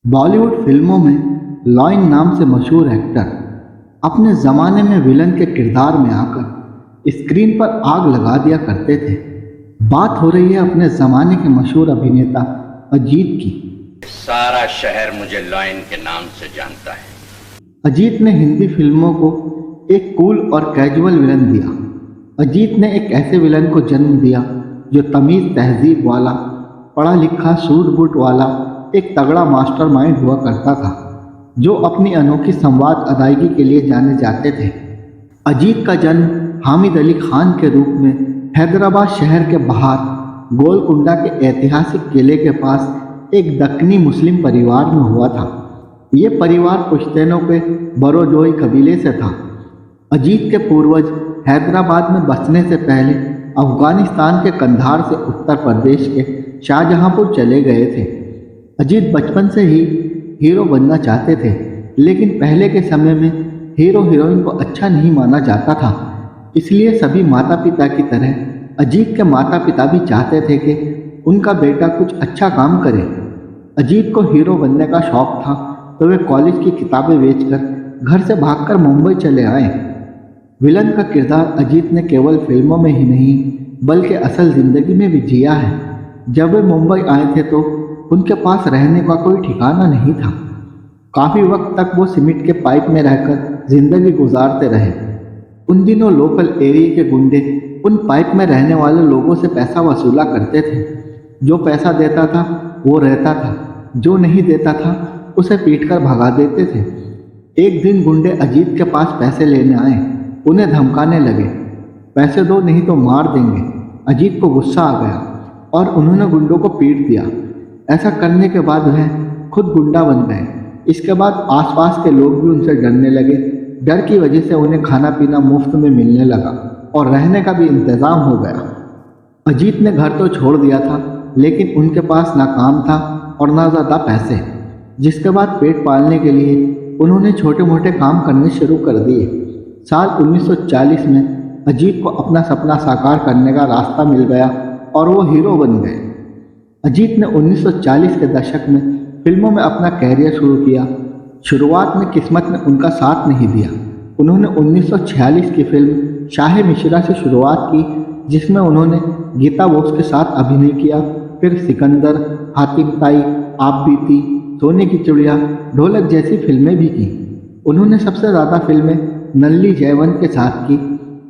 बॉलीवुड फिल्मों में लॉयन नाम से मशहूर एक्टर अपने ज़माने में विलन के किरदार में आकर स्क्रीन पर आग लगा दिया करते थे। बात हो रही है अपने ज़माने के मशहूर अभिनेता अजीत की। सारा शहर मुझे लॉयन के नाम से जानता है। अजीत ने हिंदी फिल्मों को एक कूल और कैजुअल विलन दिया। अजीत ने एक ऐसे विलन को जन्म दिया जो तमीज़ तहजीब वाला, पढ़ा लिखा, सूट बूट वाला एक तगड़ा मास्टरमाइंड हुआ करता था, जो अपनी अनोखी संवाद अदायगी के लिए जाने जाते थे। अजीत का जन्म हामिद अली खान के रूप में हैदराबाद शहर के बाहर गोलकुंडा के ऐतिहासिक किले के पास एक दक्कनी मुस्लिम परिवार में हुआ था। ये परिवार पुश्तैनों के बरोजोई कबीले से था। अजीत के पूर्वज हैदराबाद में बसने से पहले अफगानिस्तान के कंधार से उत्तर प्रदेश के शाहजहांपुर चले गए थे। अजीत बचपन से ही हीरो बनना चाहते थे, लेकिन पहले के समय में हीरो हीरोइन को अच्छा नहीं माना जाता था। इसलिए सभी माता पिता की तरह अजीत के माता पिता भी चाहते थे कि उनका बेटा कुछ अच्छा काम करे। अजीत को हीरो बनने का शौक था, तो वे कॉलेज की किताबें बेचकर घर से भागकर मुंबई चले आए। विलन का किरदार अजीत ने केवल फिल्मों में ही नहीं बल्कि असल ज़िंदगी में भी जिया है। जब वे मुंबई आए थे तो उनके पास रहने का कोई ठिकाना नहीं था। काफ़ी वक्त तक वो सीमेंट के पाइप में रहकर ज़िंदगी गुजारते रहे। उन दिनों लोकल एरिया के गुंडे उन पाइप में रहने वाले लोगों से पैसा वसूला करते थे। जो पैसा देता था वो रहता था, जो नहीं देता था उसे पीटकर भगा देते थे। एक दिन गुंडे अजीत के पास पैसे लेने आए, उन्हें धमकाने लगे, पैसे दो नहीं तो मार देंगे। अजीत को गुस्सा आ गया और उन्होंने गुंडों को पीट दिया। ऐसा करने के बाद वह खुद गुंडा बन गए। इसके बाद आसपास के लोग भी उनसे डरने लगे। डर की वजह से उन्हें खाना पीना मुफ्त में मिलने लगा और रहने का भी इंतज़ाम हो गया। अजीत ने घर तो छोड़ दिया था, लेकिन उनके पास ना काम था और ना ज़्यादा पैसे, जिसके बाद पेट पालने के लिए उन्होंने छोटे मोटे काम करने शुरू कर दिए। साल 1940 में अजीत को अपना सपना साकार करने का रास्ता मिल गया और वो हीरो बन गए। अजीत ने 1940 के दशक में फिल्मों में अपना कैरियर शुरू किया। शुरुआत में किस्मत ने उनका साथ नहीं दिया। उन्होंने 1946 की फिल्म शाह मिश्रा से शुरुआत की, जिसमें उन्होंने गीता बोस के साथ अभिनय किया। फिर सिकंदर, हातिम ताई, आप बीती, सोने की चिड़िया, ढोलक जैसी फिल्में भी की। उन्होंने सबसे ज़्यादा फिल्में नल्ली जयवंत के साथ की।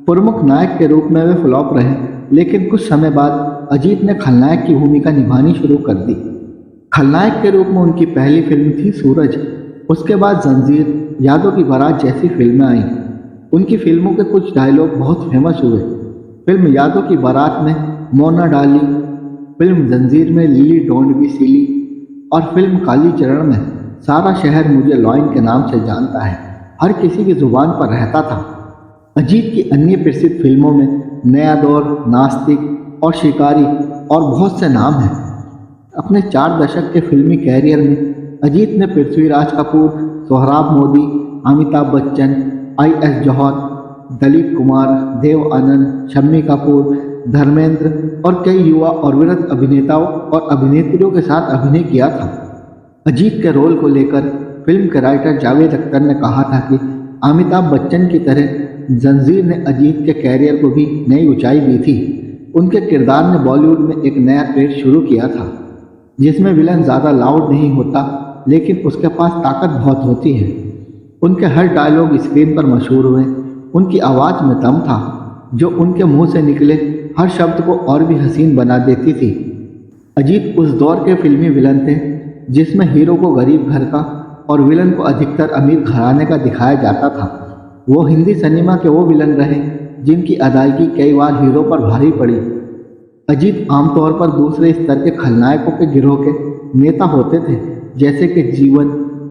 प्रमुख नायक के रूप में वे फ्लॉप रहे, लेकिन कुछ समय बाद अजीत ने खलनायक की भूमिका निभानी शुरू कर दी। खलनायक के रूप में उनकी पहली फिल्म थी सूरज। उसके बाद जंजीर, यादों की बारात जैसी फिल्में आईं। उनकी फिल्मों के कुछ डायलॉग बहुत फेमस हुए। फिल्म यादों की बारात में मोना डार्लिंग, फिल्म जंजीर में लिली डोंट बी सिली और फिल्म काली चरण में सारा शहर मुझे लॉयन के नाम से जानता है हर किसी की जुबान पर रहता था। अजीत की अन्य प्रसिद्ध फिल्मों में नया दौर, नास्तिक और शिकारी और बहुत से नाम हैं। अपने 4 दशक के फिल्मी कैरियर में अजीत ने पृथ्वीराज कपूर, सोहराब मोदी, अमिताभ बच्चन, IS जौहर, दिलीप कुमार, देव आनंद, शम्मी कपूर, धर्मेंद्र और कई युवा और वृद्ध अभिनेताओं और अभिनेत्रियों के साथ अभिनय किया था। अजीत के रोल को लेकर फिल्म के राइटर जावेद अख्तर ने कहा था कि अमिताभ बच्चन की तरह जंजीर ने अजीत के कैरियर को भी नई ऊंचाई दी थी। उनके किरदार ने बॉलीवुड में एक नया ट्रेंड शुरू किया था, जिसमें विलन ज़्यादा लाउड नहीं होता, लेकिन उसके पास ताकत बहुत होती है। उनके हर डायलॉग स्क्रीन पर मशहूर हुए। उनकी आवाज़ में दम था, जो उनके मुंह से निकले हर शब्द को और भी हसीन बना देती थी। अजीत उस दौर के फिल्मी विलन थे जिसमें हीरो को गरीब घर का और विलन को अधिकतर अमीर घराने का दिखाया जाता था। वो हिंदी सिनेमा के वो विलन रहे जिनकी अदायगी कई बार हीरो पर भारी पड़ी। अजीत आमतौर पर दूसरे स्तर के खलनायकों के गिरोह के नेता होते थे, जैसे कि जीवन,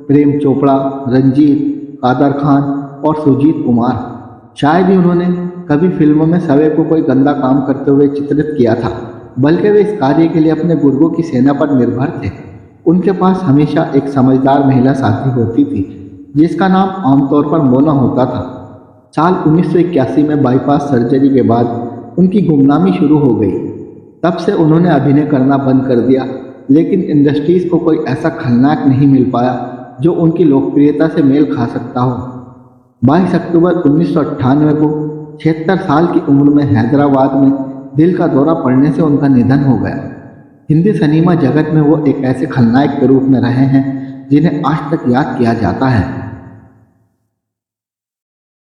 प्रेम चोपड़ा, रंजीत, कादर खान और सुजीत कुमार। शायद ही उन्होंने कभी फिल्मों में सवे को कोई गंदा काम करते हुए चित्रित किया था, बल्कि वे इस कार्य के लिए अपने गुर्गों की सेना पर निर्भर थे। उनके पास हमेशा एक समझदार महिला साथी होती थी, जिसका नाम आमतौर पर मोना होता था। साल 1981 में बाईपास सर्जरी के बाद उनकी गुमनामी शुरू हो गई। तब से उन्होंने अभिनय करना बंद कर दिया, लेकिन इंडस्ट्रीज को कोई ऐसा खलनायक नहीं मिल पाया जो उनकी लोकप्रियता से मेल खा सकता हो। 22 अक्टूबर 1998 को 76 साल की उम्र में हैदराबाद में दिल का दौरा पड़ने से उनका निधन हो गया। हिंदी सिनेमा जगत में वो एक ऐसे खलनायक के रूप में रहे हैं जिन्हें आज तक याद किया जाता है।